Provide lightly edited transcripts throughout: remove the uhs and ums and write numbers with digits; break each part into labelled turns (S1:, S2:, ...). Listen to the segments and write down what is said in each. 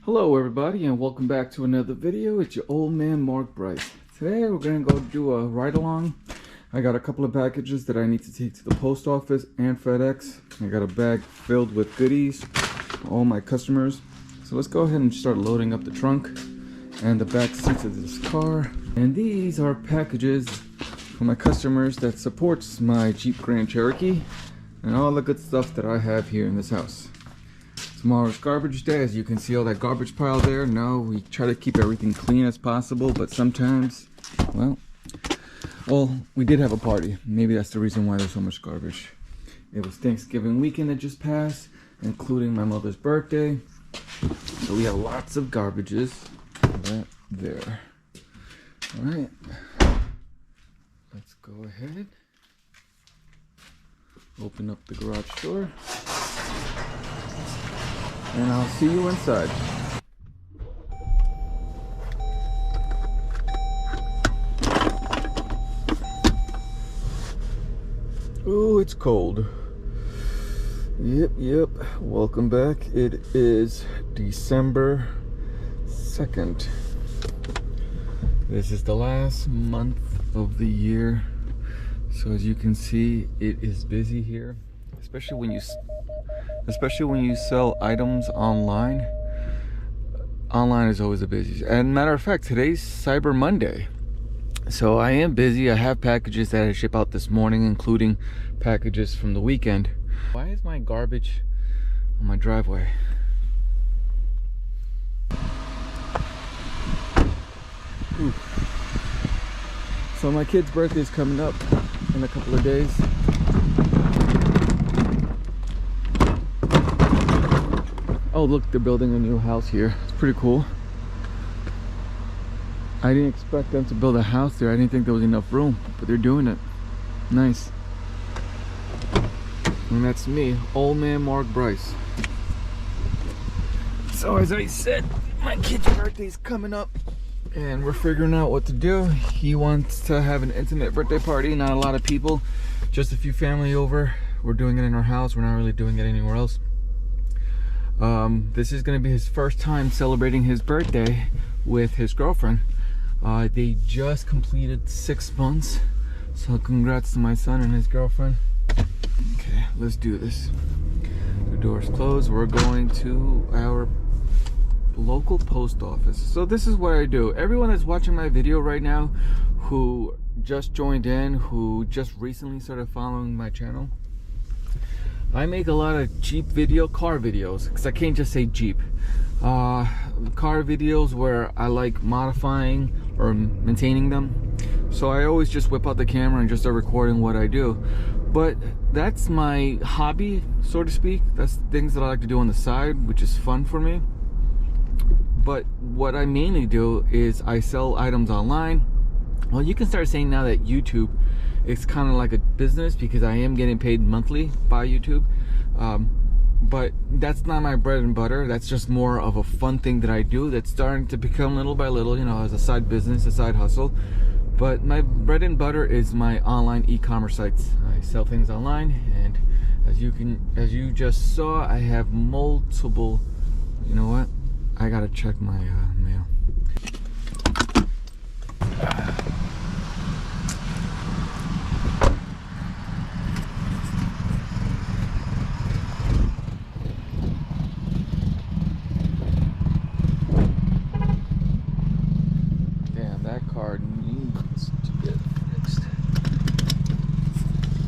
S1: Hello everybody and welcome back to another video. It's your old man Mark Bryce. Today we're going to go do a ride along. I got a couple of packages that I need to take to the post office and FedEx. I got a bag filled with goodies for all my customers. So let's go ahead and start loading up the trunk and the back seats of this car. And these are packages for my customers that supports my Jeep Grand Cherokee and all the good stuff that I have here in this house. Tomorrow's garbage day. As you can see all that garbage pile there. No, we try to keep everything clean as possible, but sometimes, well, we did have a party. Maybe that's the reason why there's so much garbage. It was Thanksgiving weekend that just passed, including my mother's birthday. So we have lots of garbages right there. All right, let's go ahead. Open up the garage door. And I'll see you inside. Oh, it's cold. Yep. Welcome back. It is December 2nd. This is the last month of the year. So as you can see, it is busy here, especially when you sell items online. Online is always the busiest. And matter of fact, today's Cyber Monday. So I am busy. I have packages that I ship out this morning, including packages from the weekend. Why is my garbage on my driveway? Ooh. So my kid's birthday is coming up in a couple of days. Oh look, they're building a new house here. It's pretty cool. I didn't expect them to build a house there. I didn't think there was enough room, but they're doing it. Nice. And that's me, old man Mark Bryce. So as I said, my kid's birthday is coming up and we're figuring out what to do. He wants to have an intimate birthday party, not a lot of people, just a few family over. We're doing it in our house. We're not really doing it anywhere else. This is going to be his first time celebrating his birthday with his girlfriend. They just completed 6 months, so congrats to my son and his girlfriend. Okay, let's do this. The door's closed. We're going to our local post office. So this is what I do. Everyone that's watching my video right now who just joined in, who just recently started following my channel, I make a lot of car videos, because I can't just say Jeep. Car videos where I like modifying or maintaining them. So I always just whip out the camera and just start recording what I do. But that's my hobby, so to speak. That's things that I like to do on the side, which is fun for me. But what I mainly do is I sell items online. Well, you can start saying now that YouTube, it's kind of like a business, because I am getting paid monthly by YouTube. But that's not my bread and butter. That's just more of a fun thing that I do that's starting to become little by little, you know, as a side business, a side hustle. But my bread and butter is my online e-commerce sites. I sell things online, and as you just saw, I have multiple. You know what? I gotta check my mail.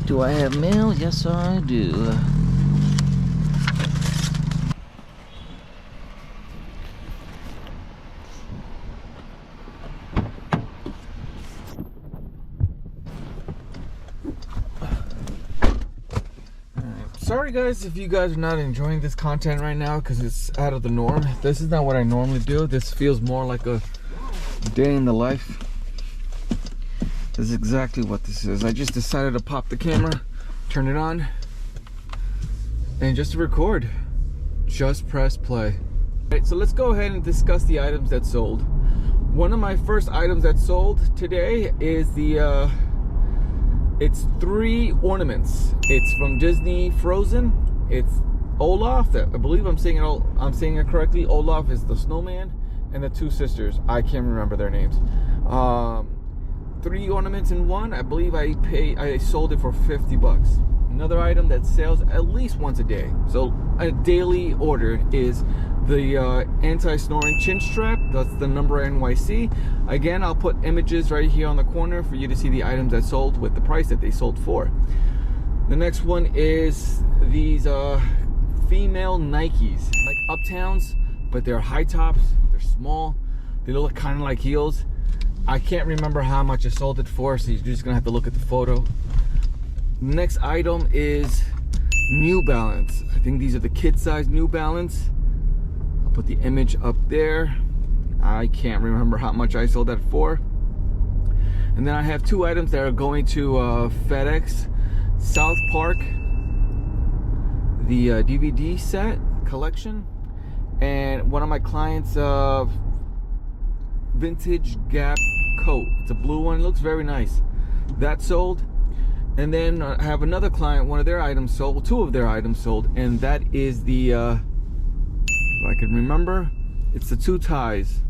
S1: Do I have mail? Yes, I do. Sorry guys if you guys are not enjoying this content right now, because it's out of the norm. This is not what I normally do. This feels more like a day in the life. This is exactly what this is. I just decided to pop the camera, turn it on, and just to record. Just press play. Alright, so let's go ahead and discuss the items that sold. One of my first items that sold today is the it's 3 ornaments. It's from Disney Frozen. It's Olaf, I believe I'm saying it correctly. Olaf is the snowman, and the two sisters, I can't remember their names. 3 ornaments in one. I believe I sold it for 50 bucks. Another item that sells at least once a day, so a daily order, is the anti-snoring chin strap. That's the NuMBERNYC. Again, I'll put images right here on the corner for you to see the items that sold with the price that they sold for. The next one is these female Nikes, like Uptowns, but they're high tops, they're small, they look kind of like heels. I can't remember how much I sold it for, so you're just gonna have to look at the photo. Next item is New Balance. I think these are the kid size New Balance. I'll put the image up there. I can't remember how much I sold that for. And then I have 2 items that are going to FedEx. South Park, the DVD set collection, and one of my clients' vintage Gap coat. It's a blue one, it looks very nice. That sold. And then I have another client, one of their items sold, well, 2 of their items sold, and that is the, if I can remember, it's the 2 ties.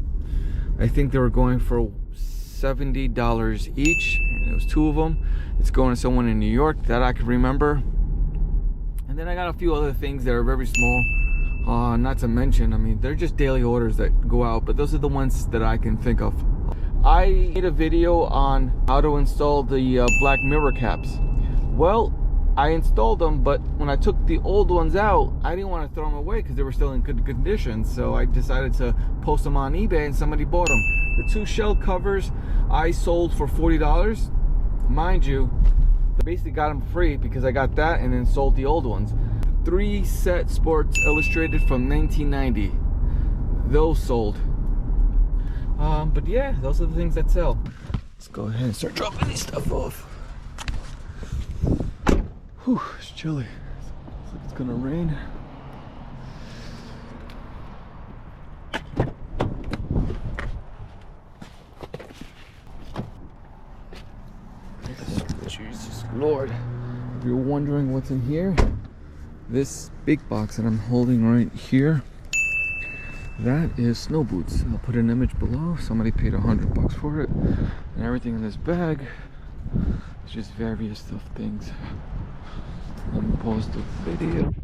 S1: I think they were going for $70 each, and it was 2 of them. It's going to someone in New York that I can remember. And then I got a few other things that are very small, not to mention, I mean, they're just daily orders that go out, but those are the ones that I can think of. I made a video on how to install the black mirror caps. Well, I installed them, but when I took the old ones out, I didn't want to throw them away because they were still in good condition. So I decided to post them on eBay, and somebody bought them. The 2 shell covers I sold for $40. Mind you, I basically got them free because I got that and then sold the old ones. 3 set Sports Illustrated from 1990. Those sold. But yeah, those are the things that sell. Let's go ahead and start dropping this stuff off. Whew, it's chilly. Looks like it's gonna rain. Jesus Lord. If you're wondering what's in here, this big box that I'm holding right here, that is snow boots. I'll put an image below. Somebody paid $100 for it. And everything in this bag is just various stuff things. Let me pause the video.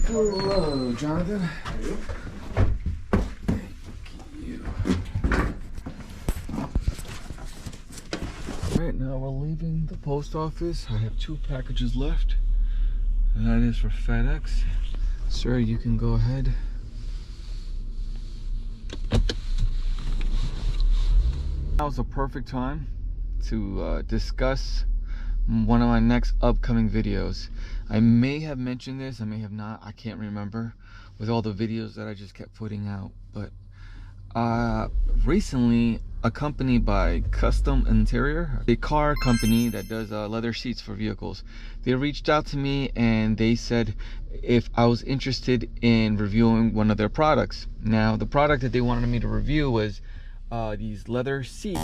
S1: Hello, Jonathan. How are you? Alright, now we're leaving the post office. I have 2 packages left. And that is for FedEx. Sir, you can go ahead. That was a perfect time to discuss one of my next upcoming videos. I may have mentioned this, I may have not, I can't remember, with all the videos that I just kept putting out. But recently, a company by Custom Interior, a car company that does leather seats for vehicles, they reached out to me and they said if I was interested in reviewing one of their products. Now, the product that they wanted me to review was these leather seat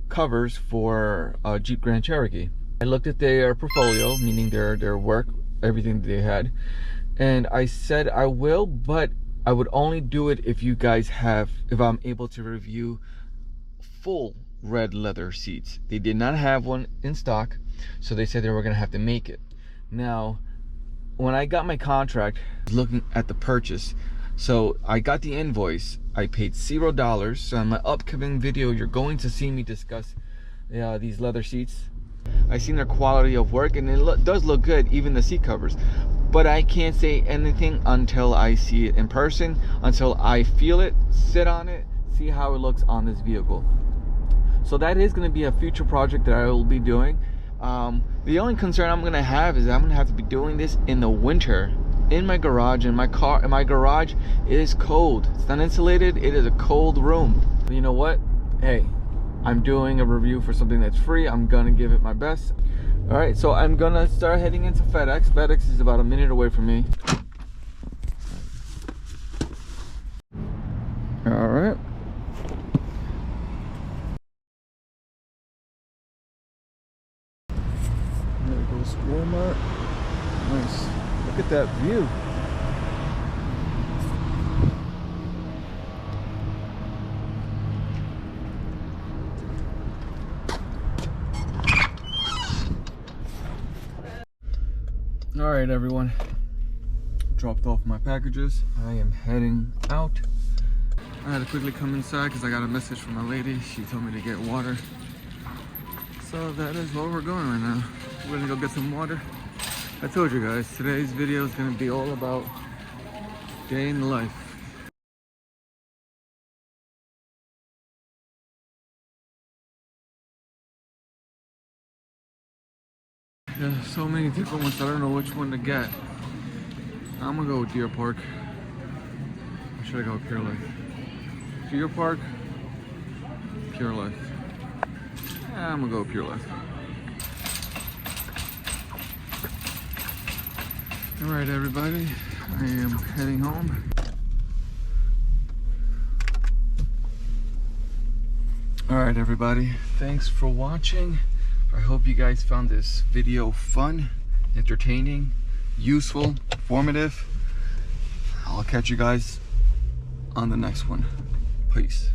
S1: covers for Jeep Grand Cherokee. I looked at their portfolio, meaning their work, everything that they had, and I said I will, but I would only do it if you guys if I'm able to review full red leather seats. They did not have one in stock, so they said they were gonna have to make it. Now, when I got my contract, I was looking at the purchase. So I got the invoice, I paid $0. So in my upcoming video, you're going to see me discuss these leather seats. I seen their quality of work, and it does look good, even the seat covers. But I can't say anything until I see it in person, until I feel it, sit on it, see how it looks on this vehicle. So that is going to be a future project that I will be doing. The only concern I'm going to have is I'm going to have to be doing this in the winter in my garage. In my garage, it is cold. It's not insulated. It is a cold room. But you know what? Hey, I'm doing a review for something that's free. I'm going to give it my best. All right, so I'm going to start heading into FedEx. FedEx is about a minute away from me. All All right. There goes Walmart. Nice. Look at that view. All right, everyone. Dropped off my packages. I am heading out. I had to quickly come inside because I got a message from my lady. She told me to get water. So that is where we're going right now. We're gonna go get some water. I told you guys, today's video is gonna be all about day in the life. There's so many different ones, I don't know which one to get. I'm gonna go with Deer Park. Or should I go Pure Life? Deer Park, Pure Life. Yeah, I'm gonna go Pure Life. All right, everybody, I am heading home. All right, everybody, thanks for watching. I hope you guys found this video fun, entertaining, useful, informative. I'll catch you guys on the next one. Peace.